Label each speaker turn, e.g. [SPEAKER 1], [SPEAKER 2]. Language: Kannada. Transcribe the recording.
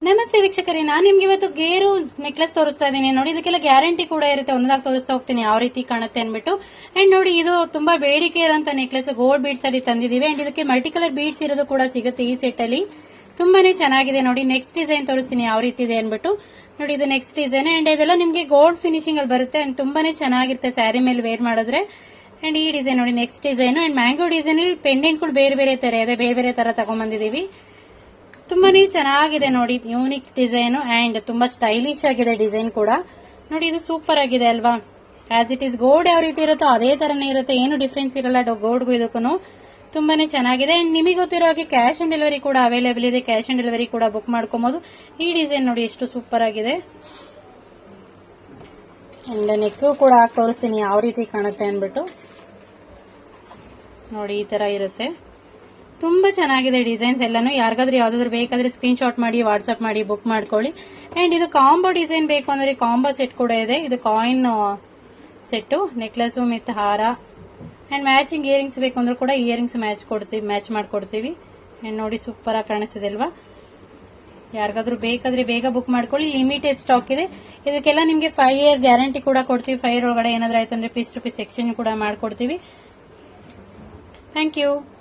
[SPEAKER 1] ನಮಸ್ತೆ ವೀಕ್ಷಕರೇ, ನಾನು ನಿಮ್ಗೆ ಇವತ್ತು ಗೇರು ನೆಕ್ಲೆಸ್ ತೋರಿಸ್ತಾ ಇದ್ದೀನಿ. ನೋಡಿ, ಇದಕ್ಕೆಲ್ಲ ಗ್ಯಾರಂಟಿ ಕೂಡ ಇರುತ್ತೆ. ಒಂದಾಗಿ ತೋರಿಸ್ತಾ ಹೋಗ್ತೀನಿ ಯಾವ ರೀತಿ ಕಾಣುತ್ತೆ ಅನ್ಬಿಟ್ಟು. ಅಂಡ್ ನೋಡಿ, ಇದು ತುಂಬಾ ಬೇಡಿಕೆ ಇರುವಂತ ನೆಕ್ಲೆಸ್, ಗೋಲ್ಡ್ ಬೀಡ್ಸ್ ಅಲ್ಲಿ ತಂದಿದೀವಿ. ಅಂಡ್ ಇದಕ್ಕೆ ಮಲ್ಟಿ ಕಲರ್ ಬೀಡ್ಸ್ ಇರೋದು ಕೂಡ ಸಿಗುತ್ತೆ ಈ ಸೆಟ್ ಅಲ್ಲಿ. ತುಂಬಾನೇ ಚೆನ್ನಾಗಿದೆ. ನೋಡಿ, ನೆಕ್ಸ್ಟ್ ಡಿಸೈನ್ ತೋರಿಸ್ತೀನಿ ಯಾವ ರೀತಿ ಇದೆ ಅನ್ಬಿಟ್ಟು. ನೋಡಿ, ಇದು ನೆಕ್ಸ್ಟ್ ಡಿಸೈನ್. ಅಂಡ್ ಇದೆಲ್ಲ ನಿಮ್ಗೆ ಗೋಲ್ಡ್ ಫಿನಿಶಿಂಗ್ ಅಲ್ಲಿ ಬರುತ್ತೆ. ಅಂಡ್ ತುಂಬಾನೇ ಚೆನ್ನಾಗಿರುತ್ತೆ ಸ್ಯಾರಿ ಮೇಲೆ ವೇರ್ ಮಾಡಿದ್ರೆ. ಅಂಡ್ ಈ ಡಿಸೈನ್ ನೋಡಿ, next design. And mango design ಅಲ್ಲಿ ಪೆಂಡೆಂಟ್ಗಳು ಬೇರೆ ಬೇರೆ ತರ ಇದೆ, ಬೇರೆ ಬೇರೆ ತರ ತಗೊಂಡ್ಬಂದಿದೀವಿ. ತುಂಬಾನೇ ಚೆನ್ನಾಗಿದೆ ನೋಡಿ, ಯೂನಿಕ್ ಡಿಸೈನ್ ಅಂಡ್ ತುಂಬಾ ಸ್ಟೈಲಿಶ್ ಆಗಿದೆ ಡಿಸೈನ್ ಕೂಡ. ನೋಡಿ, ಇದು ಸೂಪರ್ ಆಗಿದೆ ಅಲ್ವಾ. ಆಸ್ ಇಟ್ ಇಸ್ ಗೋಲ್ಡ್ ಯಾವ ರೀತಿ ಇರುತ್ತೋ ಅದೇ ತರನೇ ಇರುತ್ತೆ, ಏನು ಡಿಫ್ರೆನ್ಸ್ ಇರಲ್ಲ ಗೋಲ್ಡ್ಗೂ ಇದಕ್ಕೂ. ತುಂಬಾನೇ ಚೆನ್ನಾಗಿದೆ. ಅಂಡ್ ನಿಮಗೆ ಗೊತ್ತಿರೋ ಹಾಗೆ ಕ್ಯಾಶ್ ಆನ್ ಡೆಲಿವರಿ ಕೂಡ ಅವೈಲೇಬಲ್ ಇದೆ. ಕ್ಯಾಶ್ ಆನ್ ಡೆಲಿವರಿ ಕೂಡ ಬುಕ್ ಮಾಡ್ಕೊಬಹುದು. ಈ ಡಿಸೈನ್ ನೋಡಿ ಎಷ್ಟು ಸೂಪರ್ ಆಗಿದೆ. ಅಂಡ್ ನೆಕ್ ಕೂಡ ಹಾಕಿ ತೋರಿಸ್ತೀನಿ ಯಾವ ರೀತಿ ಕಾಣುತ್ತೆ ಅನ್ಬಿಟ್ಟು. ನೋಡಿ, ಈ ತರ ಇರುತ್ತೆ. ತುಂಬಾ ಚೆನ್ನಾಗಿದೆ ಡಿಸೈನ್ಸ್ ಎಲ್ಲಾನು. ಯಾರಿಗಾದ್ರೂ ಯಾವ್ದಾದ್ರು ಬೇಕಾದ್ರೆ ಸ್ಕ್ರೀನ್ ಶಾಟ್ ಮಾಡಿ ವಾಟ್ಸ್ಆಪ್ ಮಾಡಿ ಬುಕ್ ಮಾಡ್ಕೊಳ್ಳಿ. ಅಂಡ್ ಇದು ಕಾಂಬೋ ಡಿಸೈನ್ ಬೇಕು ಅಂದ್ರೆ ಕಾಂಬೋ ಸೆಟ್ ಕೂಡ ಇದೆ. ಇದು ಕಾಯಿನ್ ಸೆಟ್, ನೆಕ್ಲೆಸ್ ವಿತ್ ಹಾರ ಅಂಡ್ ಮ್ಯಾಚಿಂಗ್ ಇಯರಿಂಗ್ಸ್ ಬೇಕು ಅಂದ್ರೆ ಕೂಡ ಇಯರಿಂಗ್ಸ್ ಮ್ಯಾಚ್ ಮಾಡ್ಕೊಡ್ತೀವಿ. ಅಂಡ್ ನೋಡಿ, ಸೂಪರ್ ಆಗಿ ಕಾಣಿಸ್ತಿದೆ ಅಲ್ವಾ. ಯಾರಿಗಾದ್ರೂ ಬೇಕಾದ್ರೆ ಬೇಗ ಬುಕ್ ಮಾಡ್ಕೊಳ್ಳಿ. ಲಿಮಿಟೆಡ್ ಸ್ಟಾಕ್ ಇದೆ. ಇದಕ್ಕೆಲ್ಲ ನಿಮ್ಗೆ 5 ಇಯರ್ ಗ್ಯಾರಂಟಿ ಕೂಡ ಕೊಡ್ತೀವಿ. 5 ಇಯರ್ ಒಳಗಡೆ ಏನಾದ್ರೂ ಆಯ್ತು ಅಂದ್ರೆ ಪೀಸ್ ಟು ಪೀಸ್ ಎಕ್ಸ್ಚೇಂಜ್ ಕೂಡ ಮಾಡ್ಕೊಡ್ತೀವಿ. Thank you.